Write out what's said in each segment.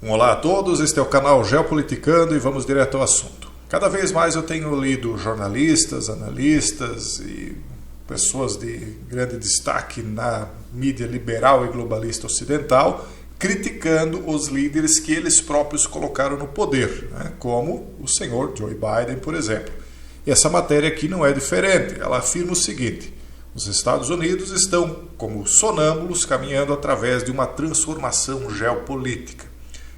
Olá a todos, este é o canal Geopoliticando e vamos direto ao assunto. Cada vez mais eu tenho lido jornalistas, analistas e pessoas de grande destaque na mídia liberal e globalista ocidental criticando os líderes que eles próprios colocaram no poder, né? Como o senhor Joe Biden, por exemplo. E essa matéria aqui não é diferente, ela afirma o seguinte: os Estados Unidos estão como sonâmbulos caminhando através de uma transformação geopolítica.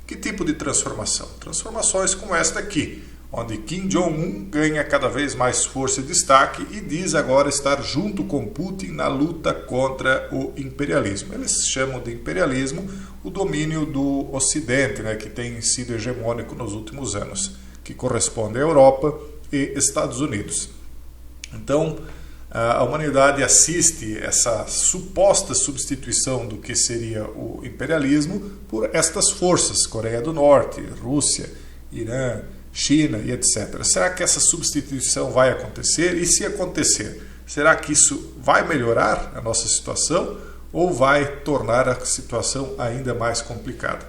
Que tipo de transformação? Transformações como esta aqui, onde Kim Jong-un ganha cada vez mais força e destaque e diz agora estar junto com Putin na luta contra o imperialismo. Eles chamam de imperialismo o domínio do Ocidente, né, que tem sido hegemônico nos últimos anos, que corresponde à Europa e Estados Unidos. Então, a humanidade assiste essa suposta substituição do que seria o imperialismo por estas forças, Coreia do Norte, Rússia, Irã, China e etc. Será que essa substituição vai acontecer? E se acontecer, será que isso vai melhorar a nossa situação ou vai tornar a situação ainda mais complicada?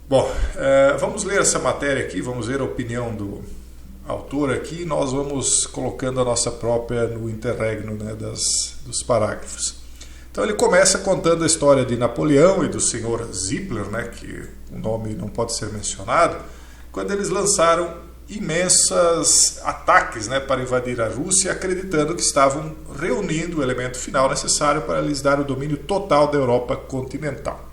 Bom, vamos ler essa matéria aqui, vamos ver a opinião do autor aqui, nós vamos colocando a nossa própria no interregno, né, dos parágrafos. Então ele começa contando a história de Napoleão e do senhor Zippler, né, que o nome não pode ser mencionado, quando eles lançaram imensos ataques, né, para invadir a Rússia, acreditando que estavam reunindo o elemento final necessário para lhes dar o domínio total da Europa continental.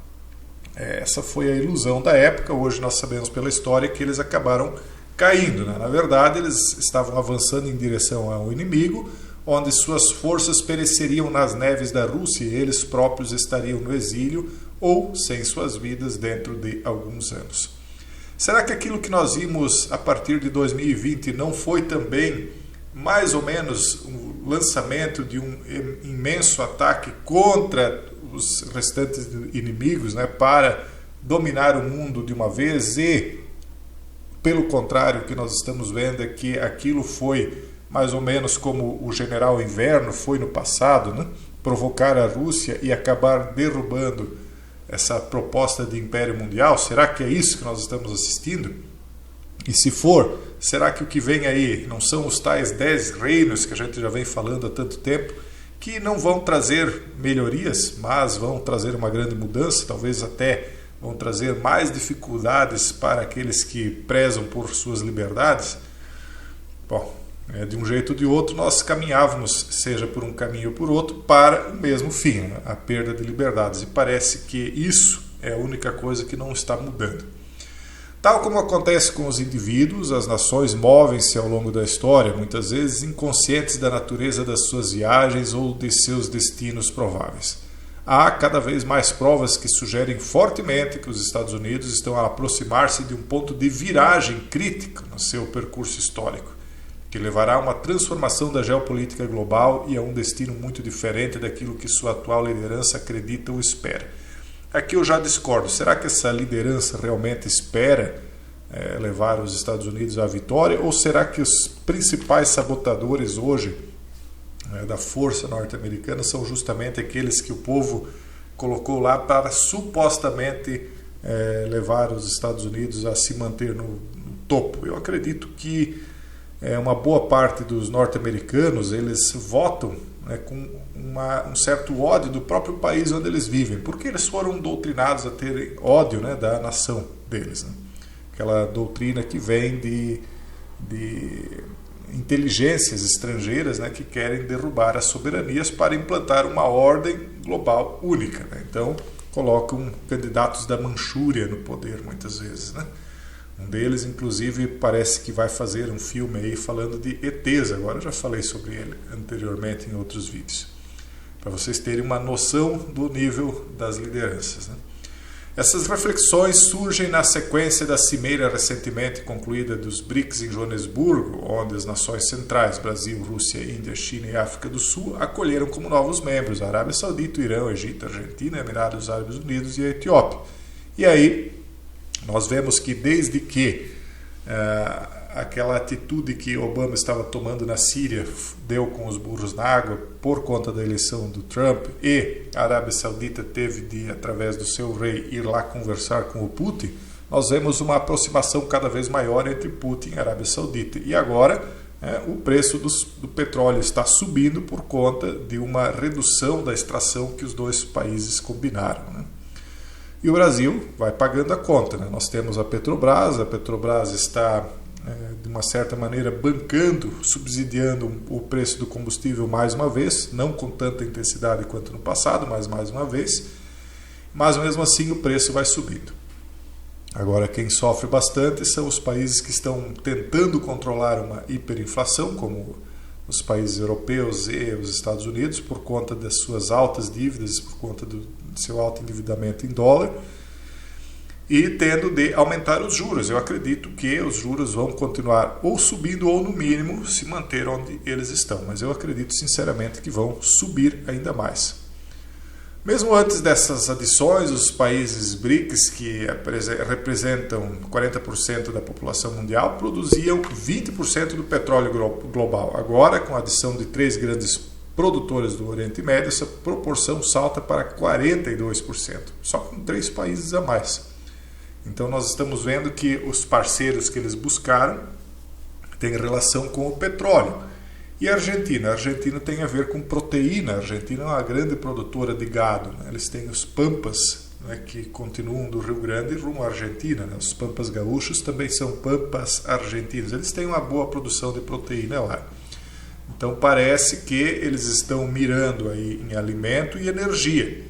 Essa foi a ilusão da época. Hoje nós sabemos pela história que eles acabaram caindo, né? Na verdade, eles estavam avançando em direção ao inimigo, onde suas forças pereceriam nas neves da Rússia e eles próprios estariam no exílio ou sem suas vidas dentro de alguns anos. Será que aquilo que nós vimos a partir de 2020 não foi também mais ou menos o lançamento de um imenso ataque contra os restantes inimigos, né, para dominar o mundo de uma vez? E pelo contrário, o que nós estamos vendo é que aquilo foi mais ou menos como o general Inverno foi no passado, né? Provocar a Rússia e acabar derrubando essa proposta de império mundial. Será que é isso que nós estamos assistindo? E se for, será que o que vem aí não são os tais 10 reinos que a gente já vem falando há tanto tempo, que não vão trazer melhorias, mas vão trazer uma grande mudança, talvez até vão trazer mais dificuldades para aqueles que prezam por suas liberdades? Bom, de um jeito ou de outro nós caminhávamos, seja por um caminho ou por outro, para o mesmo fim, né? A perda de liberdades. E parece que isso é a única coisa que não está mudando. Tal como acontece com os indivíduos, as nações movem-se ao longo da história, muitas vezes inconscientes da natureza das suas viagens ou de seus destinos prováveis. Há cada vez mais provas que sugerem fortemente que os Estados Unidos estão a aproximar-se de um ponto de viragem crítico no seu percurso histórico, que levará a uma transformação da geopolítica global e a um destino muito diferente daquilo que sua atual liderança acredita ou espera. Aqui eu já discordo. Será que essa liderança realmente espera levar os Estados Unidos à vitória? Ou será que os principais sabotadores hoje da força norte-americana são justamente aqueles que o povo colocou lá para supostamente levar os Estados Unidos a se manter no topo? Eu acredito que uma boa parte dos norte-americanos eles votam, né, com um certo ódio do próprio país onde eles vivem, porque eles foram doutrinados a ter ódio, né, da nação deles, né? Aquela doutrina que vem de inteligências estrangeiras, né, que querem derrubar as soberanias para implantar uma ordem global única, né? Então colocam candidatos da Manchúria no poder muitas vezes, né? Um deles, inclusive, parece que vai fazer um filme aí falando de ETs. Agora eu já falei sobre ele anteriormente em outros vídeos, para vocês terem uma noção do nível das lideranças, né? Essas reflexões surgem na sequência da cimeira recentemente concluída dos BRICS em Joanesburgo, onde as nações centrais, Brasil, Rússia, Índia, China e África do Sul, acolheram como novos membros a Arábia Saudita, o Irã, o Egito, a Argentina, Emirados Árabes Unidos e a Etiópia. E aí nós vemos que desde que aquela atitude que Obama estava tomando na Síria deu com os burros na água por conta da eleição do Trump, e a Arábia Saudita teve de, através do seu rei, ir lá conversar com o Putin, nós vemos uma aproximação cada vez maior entre Putin e a Arábia Saudita. E agora o preço do petróleo está subindo por conta de uma redução da extração que os dois países combinaram, né? E o Brasil vai pagando a conta, né? Nós temos a Petrobras está, de uma certa maneira, bancando, subsidiando o preço do combustível mais uma vez, não com tanta intensidade quanto no passado, mas mais uma vez, mas mesmo assim o preço vai subindo. Agora, quem sofre bastante são os países que estão tentando controlar uma hiperinflação, como os países europeus e os Estados Unidos, por conta das suas altas dívidas, por conta do seu alto endividamento em dólar, e tendo de aumentar os juros. Eu acredito que os juros vão continuar ou subindo ou, no mínimo, se manter onde eles estão, mas eu acredito sinceramente que vão subir ainda mais. Mesmo antes dessas adições, os países BRICS, que representam 40% da população mundial, produziam 20% do petróleo global. Agora, com a adição de 3 grandes produtores do Oriente Médio, essa proporção salta para 42%, só com 3 países a mais. Então, nós estamos vendo que os parceiros que eles buscaram têm relação com o petróleo. E a Argentina? A Argentina tem a ver com proteína. A Argentina é uma grande produtora de gado, né? Eles têm os pampas, né, que continuam do Rio Grande rumo à Argentina, né? Os pampas gaúchos também são pampas argentinos. Eles têm uma boa produção de proteína lá. Então parece que eles estão mirando aí em alimento e energia.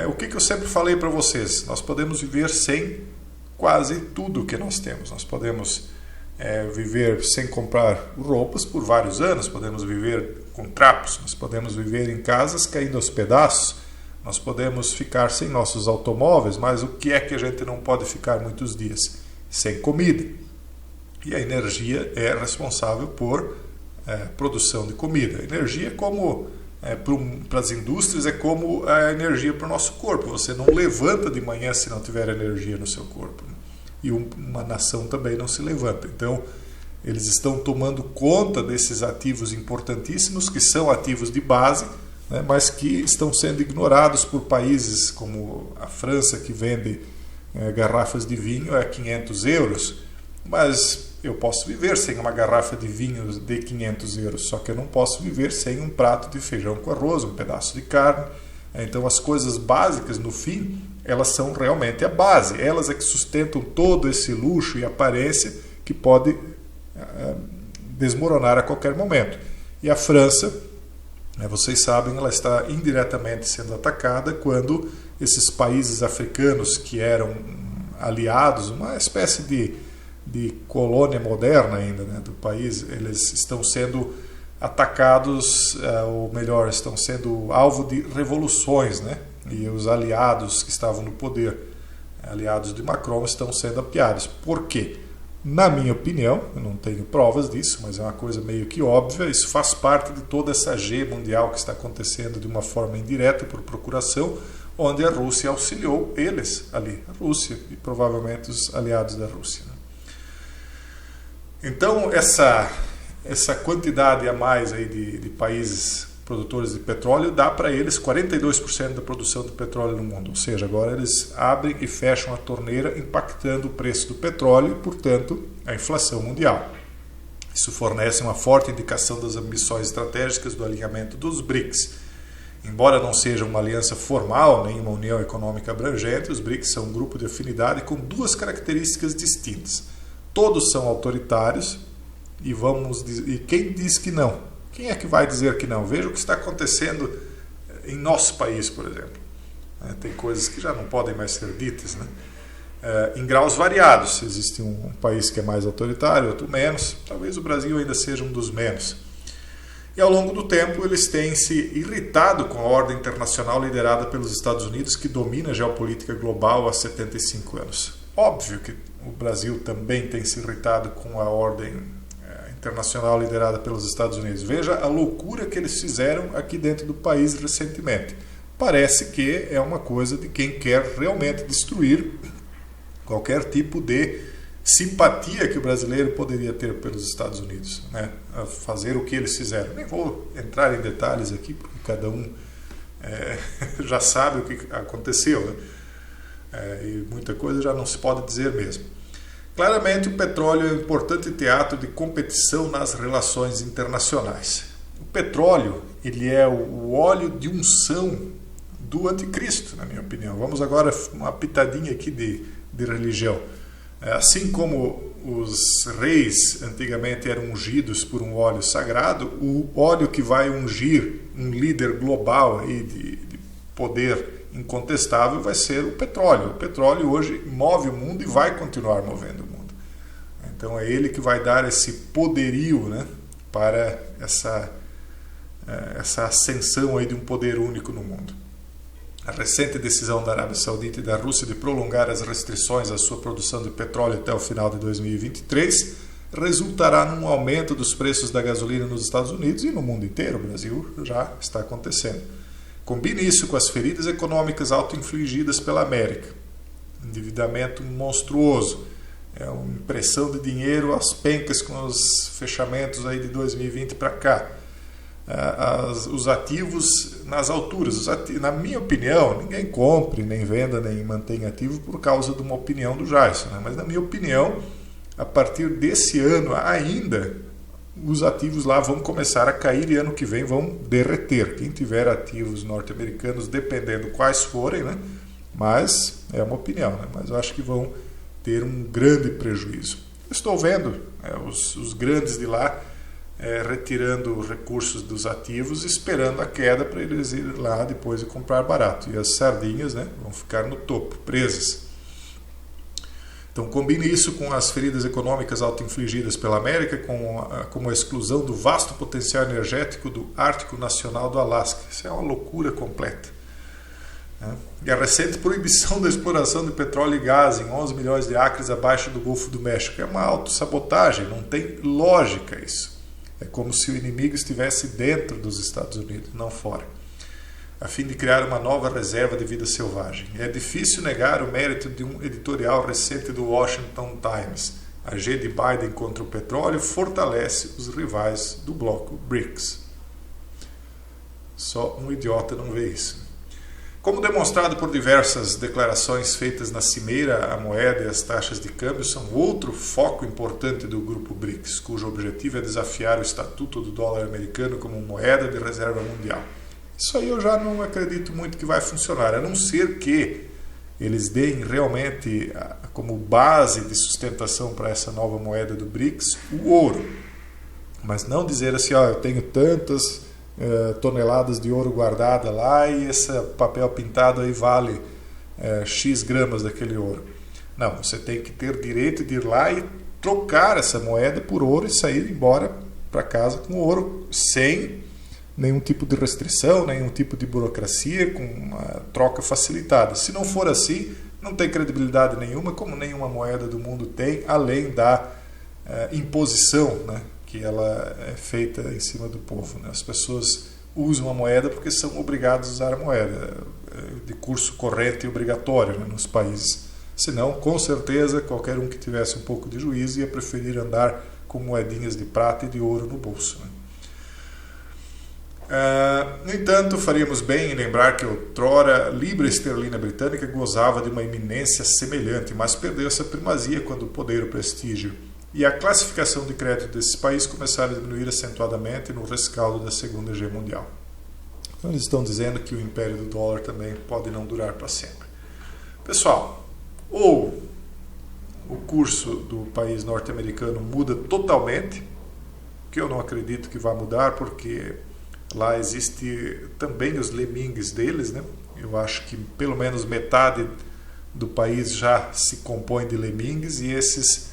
O que eu sempre falei para vocês? Nós podemos viver sem quase tudo que nós temos. Nós podemos viver sem comprar roupas por vários anos, podemos viver com trapos, nós podemos viver em casas caindo aos pedaços, nós podemos ficar sem nossos automóveis, mas o que é que a gente não pode ficar muitos dias? Sem comida. E a energia é responsável por produção de comida. A energia é como, para as indústrias, é como a energia para o nosso corpo. Você não levanta de manhã se não tiver energia no seu corpo. E uma nação também não se levanta. Então, eles estão tomando conta desses ativos importantíssimos, que são ativos de base, né, mas que estão sendo ignorados por países como a França, que vende garrafas de vinho a 500 euros. Mas eu posso viver sem uma garrafa de vinho de 500 euros, só que eu não posso viver sem um prato de feijão com arroz, um pedaço de carne. Então, as coisas básicas, no fim, elas são realmente a base. Elas é que sustentam todo esse luxo e aparência que pode desmoronar a qualquer momento. E a França, vocês sabem, ela está indiretamente sendo atacada quando esses países africanos que eram aliados, uma espécie de colônia moderna ainda, né, do país, eles estão sendo atacados, ou melhor, estão sendo alvo de revoluções, né? E os aliados que estavam no poder, aliados de Macron, estão sendo apiados. Por quê? Na minha opinião, eu não tenho provas disso, mas é uma coisa meio que óbvia, isso faz parte de toda essa G mundial que está acontecendo de uma forma indireta por procuração, onde a Rússia auxiliou eles ali, a Rússia e provavelmente os aliados da Rússia, né? Então, essa quantidade a mais aí de países produtores de petróleo dá para eles 42% da produção de petróleo no mundo. Ou seja, agora eles abrem e fecham a torneira, impactando o preço do petróleo e, portanto, a inflação mundial. Isso fornece uma forte indicação das ambições estratégicas do alinhamento dos BRICS. Embora não seja uma aliança formal, nem uma união econômica abrangente, os BRICS são um grupo de afinidade com 2 características distintas. Todos são autoritários, e quem diz que não? Quem é que vai dizer que não? Veja o que está acontecendo em nosso país, por exemplo. Tem coisas que já não podem mais ser ditas, né? Em graus variados. Existe um país que é mais autoritário, outro menos. Talvez o Brasil ainda seja um dos menos. E ao longo do tempo eles têm se irritado com a ordem internacional liderada pelos Estados Unidos, que domina a geopolítica global há 75 anos. Óbvio que o Brasil também tem se irritado com a ordem internacional liderada pelos Estados Unidos. Veja a loucura que eles fizeram aqui dentro do país recentemente. Parece que é uma coisa de quem quer realmente destruir qualquer tipo de simpatia que o brasileiro poderia ter pelos Estados Unidos, né? A fazer o que eles fizeram. Nem vou entrar em detalhes aqui, porque cada um já sabe o que aconteceu, né? E muita coisa já não se pode dizer mesmo. Claramente, o petróleo é um importante teatro de competição nas relações internacionais. O petróleo, ele é o óleo de unção do anticristo, na minha opinião. Vamos agora uma pitadinha aqui de religião. Assim como os reis antigamente eram ungidos por um óleo sagrado, o óleo que vai ungir um líder global aí de poder incontestável vai ser o petróleo. O petróleo hoje move o mundo e vai continuar movendo o mundo. Então é ele que vai dar esse poderio, né, para essa ascensão aí de um poder único no mundo. A recente decisão da Arábia Saudita e da Rússia de prolongar as restrições à sua produção de petróleo até o final de 2023 resultará num aumento dos preços da gasolina nos Estados Unidos e no mundo inteiro. O Brasil já está acontecendo. Combine isso com as feridas econômicas auto-infligidas pela América. Endividamento monstruoso. Uma impressão de dinheiro às pencas com os fechamentos aí de 2020 para cá. Os ativos nas alturas. Na minha opinião, ninguém compre, nem venda, nem mantenha ativo por causa de uma opinião do Jason, né? Mas na minha opinião, a partir desse ano ainda, os ativos lá vão começar a cair e ano que vem vão derreter. Quem tiver ativos norte-americanos, dependendo quais forem, né? Mas é uma opinião, né? Mas eu acho que vão ter um grande prejuízo. Estou vendo os grandes de lá retirando recursos dos ativos, esperando a queda para eles irem lá depois e comprar barato. E as sardinhas, né, vão ficar no topo, presas. Então combine isso com as feridas econômicas auto-infligidas pela América, como a exclusão do vasto potencial energético do Ártico Nacional do Alasca. Isso é uma loucura completa. E a recente proibição da exploração de petróleo e gás em 11 milhões de acres abaixo do Golfo do México. É uma autossabotagem, não tem lógica isso. É como se o inimigo estivesse dentro dos Estados Unidos, não fora, a fim de criar uma nova reserva de vida selvagem. É difícil negar o mérito de um editorial recente do Washington Times. A G de Biden contra o petróleo fortalece os rivais do bloco BRICS. Só um idiota não vê isso. Como demonstrado por diversas declarações feitas na cimeira, a moeda e as taxas de câmbio são outro foco importante do grupo BRICS, cujo objetivo é desafiar o estatuto do dólar americano como moeda de reserva mundial. Isso aí eu já não acredito muito que vai funcionar, a não ser que eles deem realmente como base de sustentação para essa nova moeda do BRICS o ouro. Mas não dizer assim, eu tenho tantas toneladas de ouro guardada lá e esse papel pintado aí vale X gramas daquele ouro. Não, você tem que ter direito de ir lá e trocar essa moeda por ouro e sair embora para casa com ouro sem nenhum tipo de restrição, nenhum tipo de burocracia, com uma troca facilitada. Se não for assim, não tem credibilidade nenhuma, como nenhuma moeda do mundo tem, além da imposição, né, que ela é feita em cima do povo, né? As pessoas usam a moeda porque são obrigadas a usar a moeda, de curso corrente e obrigatório, né, nos países. Senão, com certeza, qualquer um que tivesse um pouco de juízo ia preferir andar com moedinhas de prata e de ouro no bolso, né? No entanto, faríamos bem em lembrar que outrora a libra esterlina britânica gozava de uma eminência semelhante, mas perdeu essa primazia quando o poder e o prestígio e a classificação de crédito desses países começaram a diminuir acentuadamente no rescaldo da Segunda Guerra Mundial. Então eles estão dizendo que o império do dólar também pode não durar para sempre. Pessoal, ou o curso do país norte-americano muda totalmente, que eu não acredito que vá mudar, porque lá existe também os lemingues deles, né? Eu acho que pelo menos metade do país já se compõe de lemingues, e esses,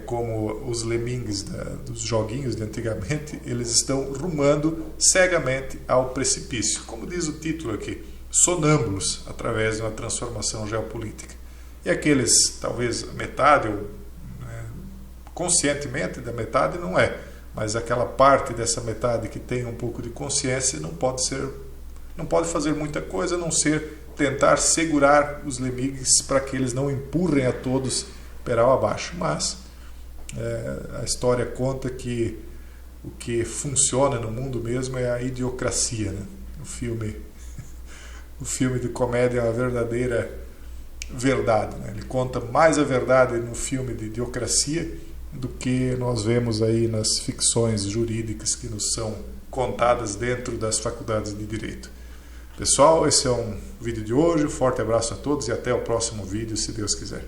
como os lemingues dos joguinhos de antigamente, eles estão rumando cegamente ao precipício. Como diz o título aqui, sonâmbulos através de uma transformação geopolítica. E aqueles, talvez metade, ou conscientemente da metade, não é. Mas aquela parte dessa metade que tem um pouco de consciência não pode fazer muita coisa a não ser tentar segurar os lemingues para que eles não empurrem a todos peral abaixo. Mas a história conta que o que funciona no mundo mesmo é a idiocracia, né? O filme de comédia é uma verdadeira verdade, né? Ele conta mais a verdade no filme de idiocracia do que nós vemos aí nas ficções jurídicas que nos são contadas dentro das faculdades de Direito. Pessoal, esse é um vídeo de hoje. Um forte abraço a todos e até o próximo vídeo, se Deus quiser.